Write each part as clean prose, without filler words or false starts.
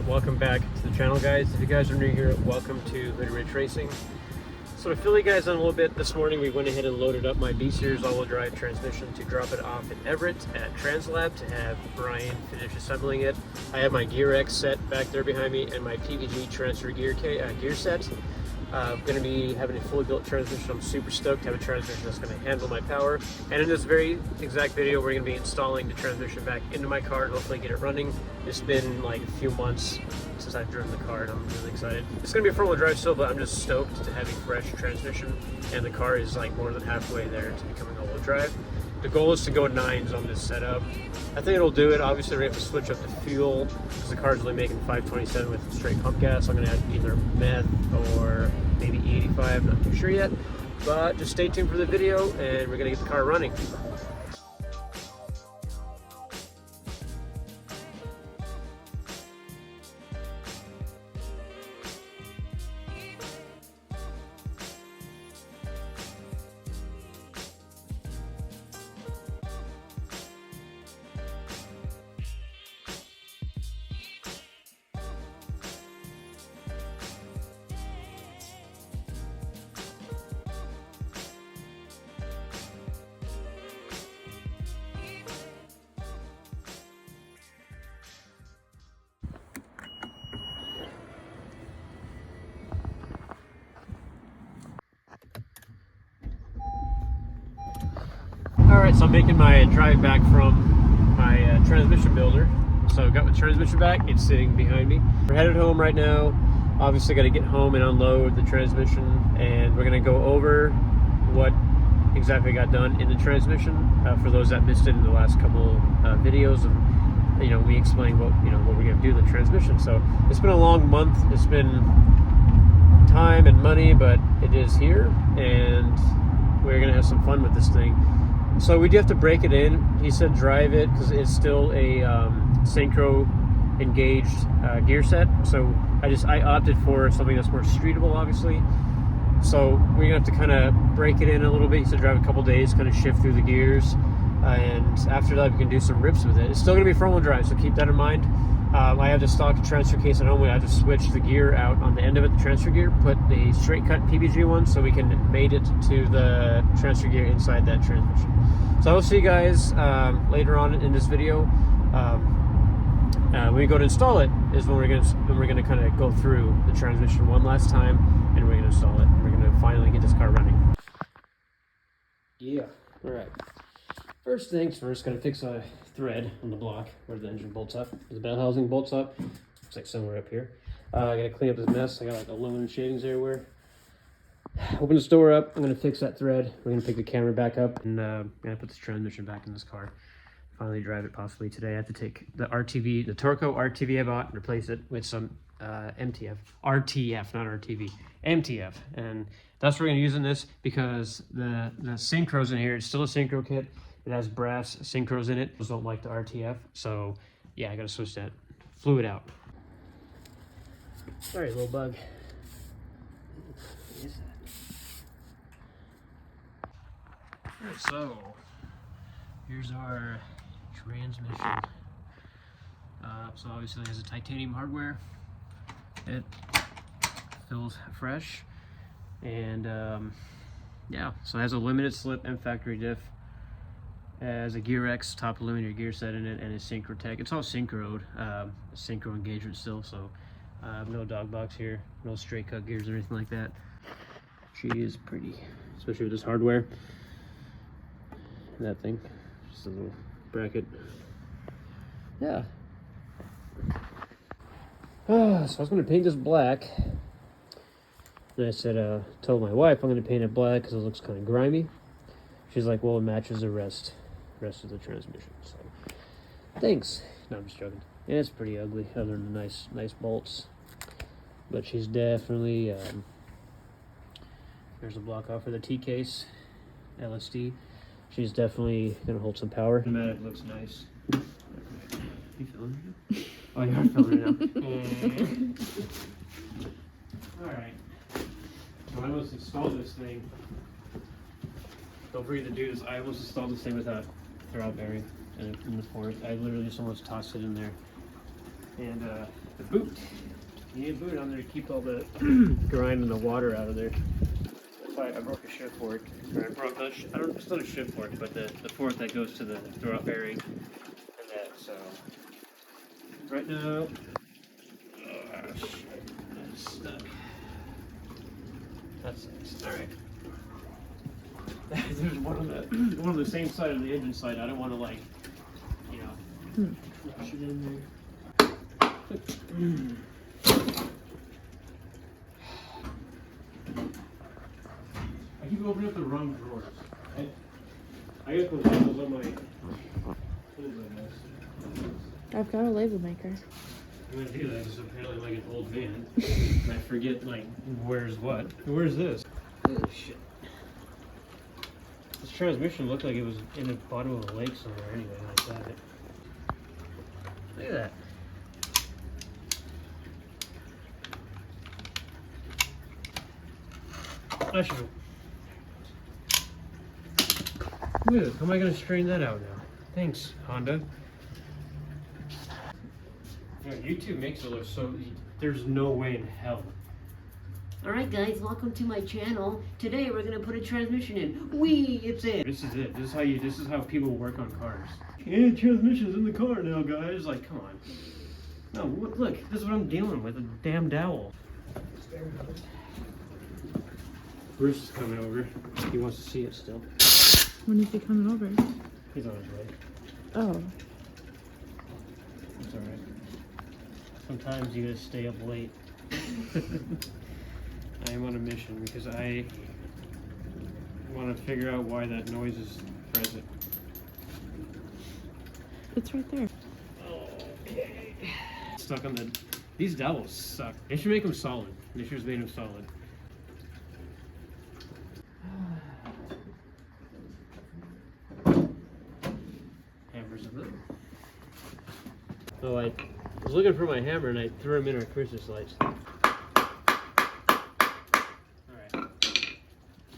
Alright, welcome back to the channel, guys. If you guys are new here, welcome to Hood Ridge Racing. So to fill you guys in a little bit, this morning we went ahead and loaded up my B Series all-wheel drive transmission to drop it off in Everett at Translab to have Brian finish assembling it. I have my Gear X set back there behind me and my PVG transfer gear set. I'm going to be having a fully built transmission. I'm super stoked to have a transmission that's going to handle my power. And in this very exact video, we're going to be installing the transmission back into my car and hopefully get it running. It's been like a few months since I've driven the car and I'm really excited. It's going to be a front-wheel drive still, but I'm just stoked to have a fresh transmission. And the car is like more than halfway there to becoming all-wheel drive. The goal is to go 9s on this setup. I think it'll do it. Obviously, we're going to have to switch up the fuel because the car's only making 527 with straight pump gas. I'm going to add either meth or maybe E85, not too sure yet. But just stay tuned for the video and we're going to get the car running. Alright, so I'm making my drive back from my transmission builder. So got my transmission back, it's sitting behind me. We're headed home right now. Obviously got to get home and unload the transmission, and we're going to go over what exactly got done in the transmission for those that missed it in the last couple videos. And we explained what we're going to do in the transmission. So it's been a long month. It's been time and money, but it is here, and we're going to have some fun with this thing. So we do have to break it in. He said drive it because it's still a synchro engaged gear set. So I opted for something that's more streetable, obviously. So we're gonna have to kind of break it in a little bit. He said drive a couple days, kind of shift through the gears, and after that we can do some rips with it. It's still gonna be front wheel drive, so keep that in mind. I have the stock transfer case at home. I have to switch the gear out on the end of it, the transfer gear, put the straight cut PVG one so we can mate it to the transfer gear inside that transmission. So I will see you guys later on in this video. When we go to install it is when we're gonna kind of go through the transmission one last time, and we're gonna install it. We're gonna finally get this car running. Yeah. All right. First things first, gonna fix a thread on the block where the engine bolts up. The bell housing bolts up. Looks like somewhere up here. I gotta clean up this mess. I got like aluminum shavings everywhere. Open the door up. I'm gonna fix that thread. We're gonna pick the camera back up, and I'm gonna put this transmission back in this car. Finally drive it possibly today. I have to take the RTV, the Torco RTV I bought, and replace it with some MTF. RTF, not RTV. MTF. And that's what we're gonna use in this because the synchros in here, it's still a synchro kit. It has brass synchros in it. I don't like the RTF. So yeah, I gotta switch that fluid out. Sorry, little bug. What is that? Alright, so here's our transmission. So obviously it has a titanium hardware. It feels fresh, and yeah, so it has a limited slip and factory diff. It has a Gear X top eliminator gear set in it and a synchro tech. It's all synchroed, synchro engagement still. So no dog box here, no straight cut gears or anything like that. She is pretty, especially with this hardware. That thing, just a little bracket. Yeah. So I was going to paint this black, and I said, told my wife I'm going to paint it black because it looks kind of grimy. She's like, well, it matches the rest of the transmission. So thanks. No, I'm just joking. Yeah, it's pretty ugly, other than the nice bolts. But she's definitely. There's a block off for the T case, LSD. She's definitely gonna hold some power. The pneumatic looks nice. You filming right now? Oh, you are filming now. Alright. So I almost installed this thing. Don't forget to do this. I almost installed this thing without throwout bearing in the forest. I literally just almost tossed it in there. And the boot. You need a boot on there to keep all the grind and the water out of there. That's why I broke a shift fork. Or I broke the, it's not a shift fork, but the fork that goes to the throwout bearing and that. So right now, oh shit, that's stuck. That's nice. All right. There's one on the same side of the engine side. I don't want to like, you know, push it in there. I keep opening up the wrong drawers. I got those labels on my tools, I guess. I've got a label maker. I'm gonna do that because apparently like an old man. I forget like where's what. Where's this? Oh shit. This transmission looked like it was in the bottom of a lake somewhere anyway, like that. Look at that. I should. Look, how am I gonna straighten that out now? Thanks, Honda. Yeah, YouTube makes it look so. There's no way in hell. Alright guys, welcome to my channel. Today we're gonna put a transmission in. Whee! It's in. This is it. This is how people work on cars. Yeah, transmission's in the car now, guys. Like, come on. No, look, this is what I'm dealing with, a damn dowel. Bruce is coming over. He wants to see it still. When is he coming over? He's on his way. Oh. It's alright. Sometimes you gotta stay up late. I am on a mission because I want to figure out why that noise is present. It's right there. Okay. Stuck on the... These dowels suck. They should make them solid. They should have made them solid. Hammers in them. So I was looking for my hammer and I threw them in our Christmas lights.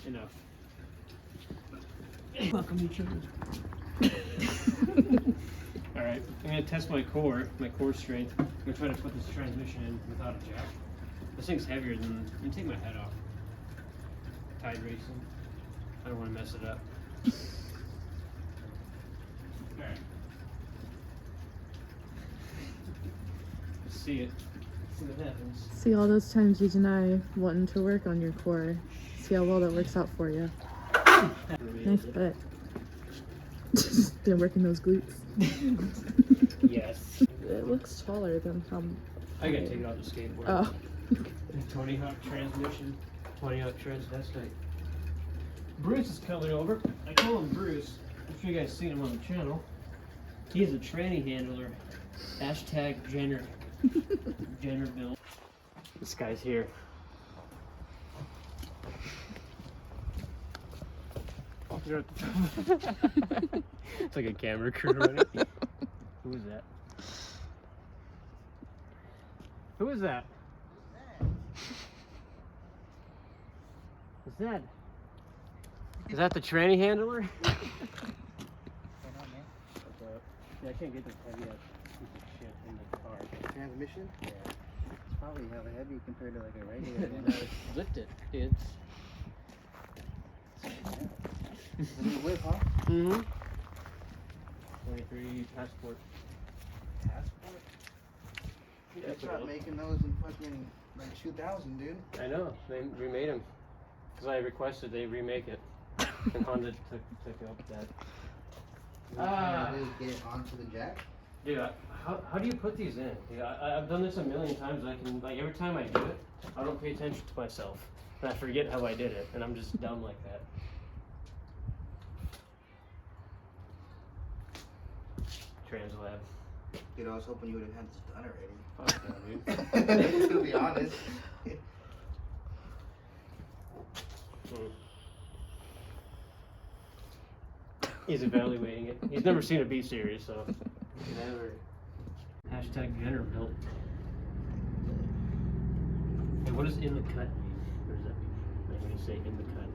Enough. Welcome each other. Alright, I'm going to test my core strength. I'm going to try to put this transmission in without a jack. This thing's heavier than... I'm going to take my head off. Tide racing. I don't want to mess it up. Alright. Let's see it. See what happens. See all those times you deny wanting to work on your core. See how well that works out for you. Nice butt. Been working those glutes. Yes. It looks taller than how. I gotta take it off the skateboard. Oh. Tony Hawk transmission. Tony Hawk transvestite. Bruce is coming over. I call him Bruce. I'm sure you guys seen him on the channel. He's a tranny handler. Hashtag Jenner. Jennerville. This guy's here. It's like a camera crew running. Who is that? Who is that? What's that? Is that the tranny handler? Yeah, I can't get this heavy ass piece of shit in the car. Transmission? Yeah. It's probably hella heavy compared to like a regular And one. I lift it, kids. Is it a whip, huh? Mm-hmm. 23 passport. Passport? Yeah, They stopped making those in fucking like 2000, dude. I know. They remade them. Because I requested they remake it. And Honda took up that. Get it onto the jack? Dude, how do you put these in? Dude, I've done this a million times. I can, like, every time I do it, I don't pay attention to myself. And I forget how I did it. And I'm just dumb like that. Translab. Dude, I was hoping you would have had this done already. Fuck that, dude. To be honest. He's evaluating it. He's never seen a B series, so never. Hashtag Jennerville. Hey, what does in the cut mean? What does that mean? Like when you say in the cut.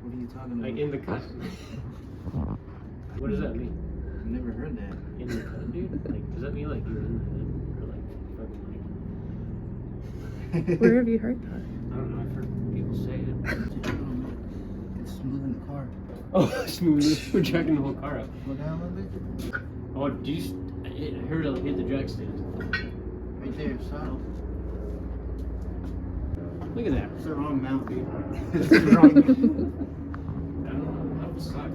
What are you talking about? Like in the cut. What does that mean? I've never heard that. In the cut, dude? Like, does that mean like you're in the hood? Or Where have you heard that? I don't know. I've heard people say it. It's smooth in the car. Oh, smooth. We're jacking the whole car up. Go down a little bit. Oh, did you? I heard it hit the jack stand. Right there, subtle. Look at that. It's the wrong mount, dude. It's the wrong. I don't know. That would suck.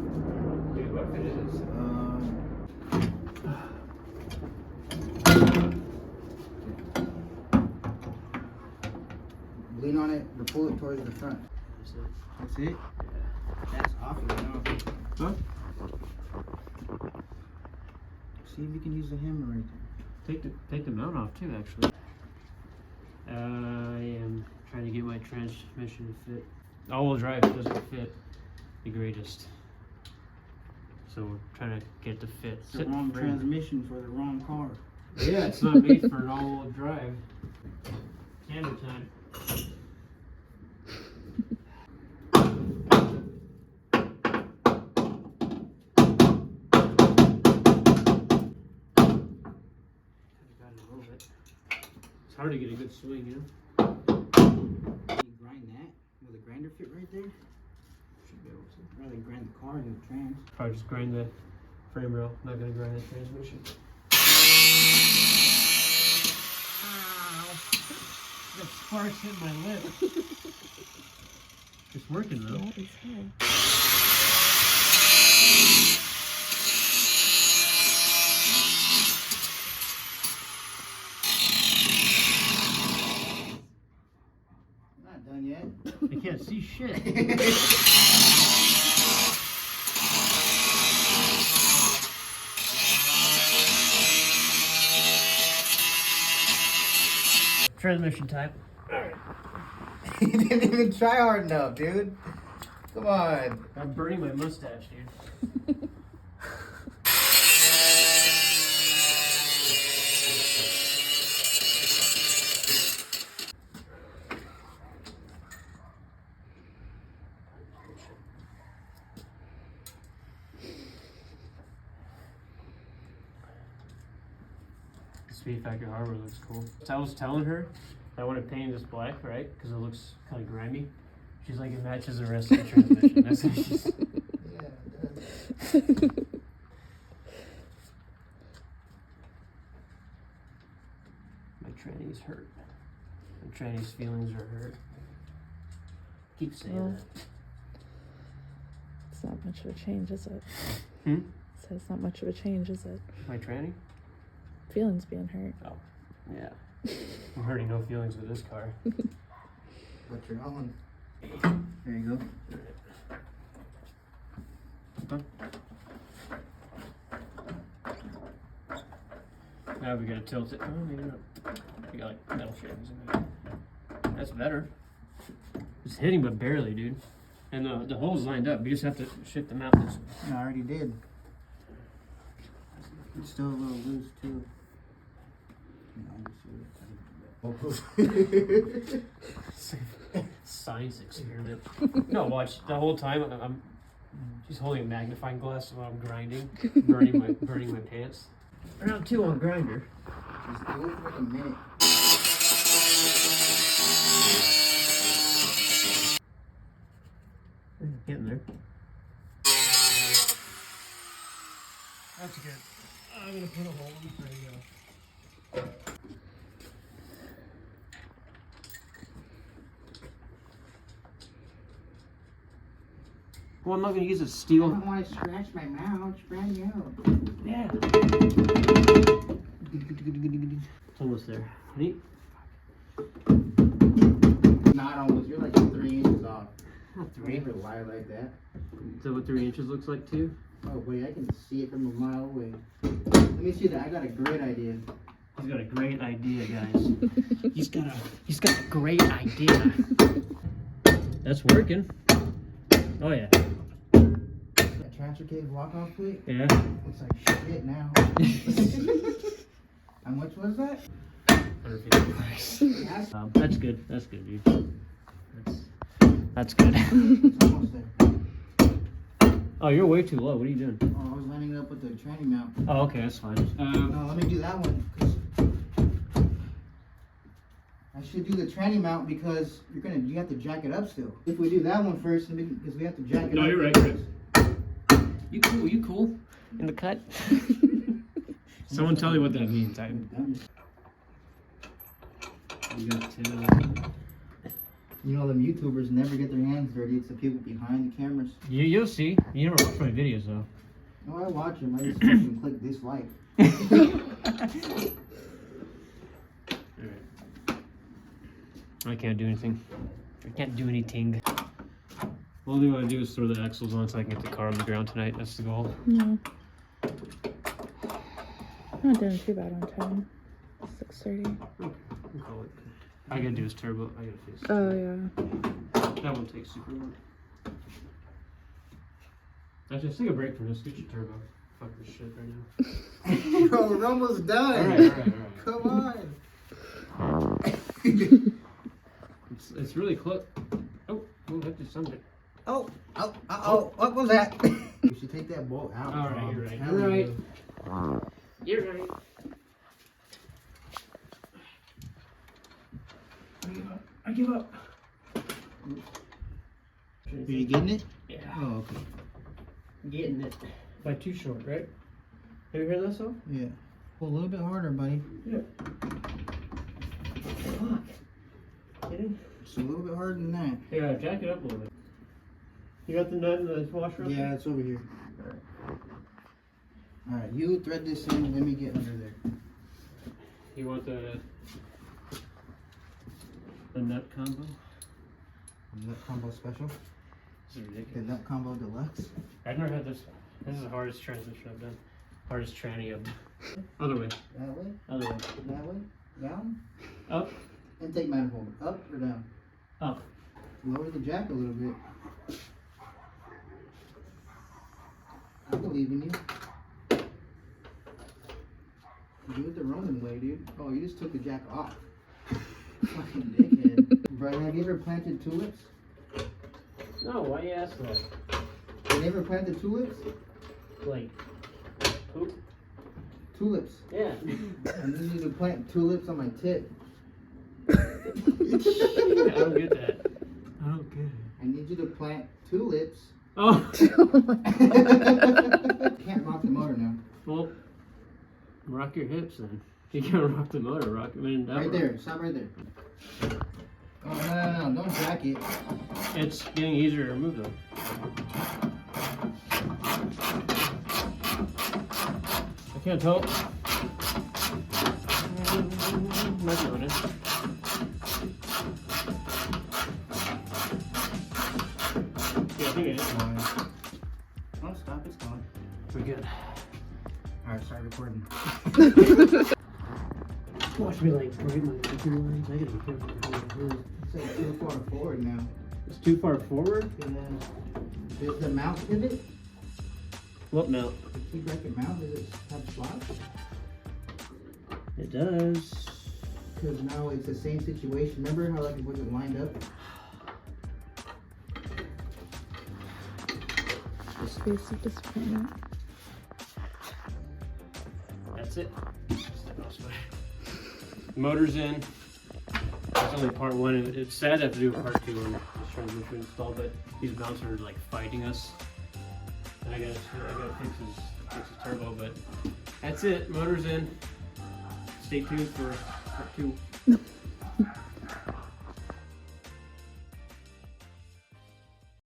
Dude, what if it is? Lean on it, or pull it towards the front. That's it? That's awful now. Huh? See if you can use the hammer right Take the mount off too, actually. I am trying to get my transmission to fit. All-wheel drive doesn't fit the greatest, so we're trying to get it to fit. there. The wrong transmission for the wrong car. Yeah, it's not made for an all-wheel drive. Camera time. It's hard to get a good swing, you know? You grind that? Will the grinder fit right there? Should be able to. I'd rather grind the car than the trans. Probably just grind the frame rail. Not gonna grind the transmission. Ow! That sparks hit my lip. It's working though. That is hard. Not done yet. I can't see shit. Transmission time. You didn't even try hard enough, dude. Come on. I'm burning my mustache, dude. The Speed Factor hardware looks cool. So I was telling her I want to paint this black, right? Because it looks kind of grimy. She's like, it matches the rest of the transmission. That's what she's. Yeah, it does. My tranny's hurt. My tranny's feelings are hurt. Keep saying Well, that. It's not much of a change, is it? Hmm? So it's not much of a change, is it? My tranny? Feelings being hurt. Oh, yeah. I'm hurting no feelings with this car. But you're on. There you go. Now we gotta tilt it. Oh, maybe not. We got like metal shavings in there. That's better. It's hitting, but barely, dude. And the hole's lined up. You just have to shift them out this way. I already did. It's still a little loose too. Science experiment. No, watch the whole time. I'm she's holding a magnifying glass while I'm grinding, burning my pants. Round 2 on grinder. Just do it for like a minute. Getting there. That's good. I'm gonna put a hole in the frame now. Well, I'm not gonna use a I steel. don't want to scratch my mouth. It's brand new. Yeah. It's almost there. Neat. Not almost. You're like 3 inches off. Not Don't 3. ever lie like that. Is that what 3 inches looks like to you? Oh wait, I can see it from a mile away. Let me see that. I got a great idea. He's got a great idea, guys. He's got a great idea. That's working. Oh yeah. That transfer case walk-off plate Yeah. looks like shit now. How much was that? $150. That's good. That's good, dude. That's good. It's almost there. Oh, you're way too low. What are you doing? Oh, I was lining it up with the tranny mount. Oh, okay, that's fine. No, let me do that one. 'Cause I I should do the tranny mount because you have to jack it up still. If we do that one first, because we have to jack it up. No, you're right, Chris. You cool, you cool. In the cut. Someone tell me what that means. You got to... You know, them YouTubers never get their hands dirty except people behind the cameras. You'll see. You never watch my videos though. No, I watch them. I just fucking click dislike. Alright. I can't do anything. I can't do anything. All we want to do is throw the axles on so I can get the car on the ground tonight. That's the goal. No. I'm not doing too bad on time. 6:30. Okay, we'll call it. I gotta do is turbo. I gotta fix it. Oh yeah. That one takes super long. Actually, let's take a break from this. Get your turbo. Fuck this shit right now. Bro, we're almost done. Alright. Come on. It's really close. Oh, we'll have to send it. Oh, what was that? You should take that bolt out. Alright, you're right. You're right. I give up. Are you getting it? Yeah. Oh, okay. Getting it. By too short, right? Have you heard that song? Yeah. Pull a little bit harder, buddy. Yeah. Fuck. Kidding? Just a little bit harder than that. Yeah, jack it up a little bit. You got the nut in the washer? Yeah, it's over here. Alright, you thread this in, let me get under there. You want the nut combo? Nut combo special? This is The ridiculous. nut combo deluxe? I've never had this. This is the hardest transmission I've done. Hardest tranny of. Other way. That way? Other way. That way? Down? Up. Intake manifold. Up or down? Up. Lower the jack a little bit. I believe in you. Do it the Roman way, dude. Oh, you just took the jack off. Fucking dickhead. Bro, have you ever planted tulips? No, why you ask that? Have you ever planted tulips? Like, poop? Tulips. Yeah. I need you to plant tulips on my tip. I don't get that. I don't get it. I need you to plant tulips. Oh. Can't rock the motor now. Well, rock your hips then. You can't rock the motor. Rock. I mean, that Right there. Stop right there. Oh, no. Don't jack it. It's getting easier to remove though. I can't tell. Might be on it. Yeah, I think it is. Oh, stop. It's gone. We're good. Alright, start recording. Watch me like break my anchor lines. I gotta be careful. It's like too far forward now. It's too far forward? And then, does the mount pivot? What mount? The key bracket mount, does it have slots? It does. Because now it's the same situation. Remember how like it wasn't lined up? Face of disappointment. That's it. Motor's in. That's only part one. It's sad to have to do part two on this transmission install, but these mounts are like fighting us. And I gotta fix his turbo, but that's it. Motor's in. Stay tuned for part two.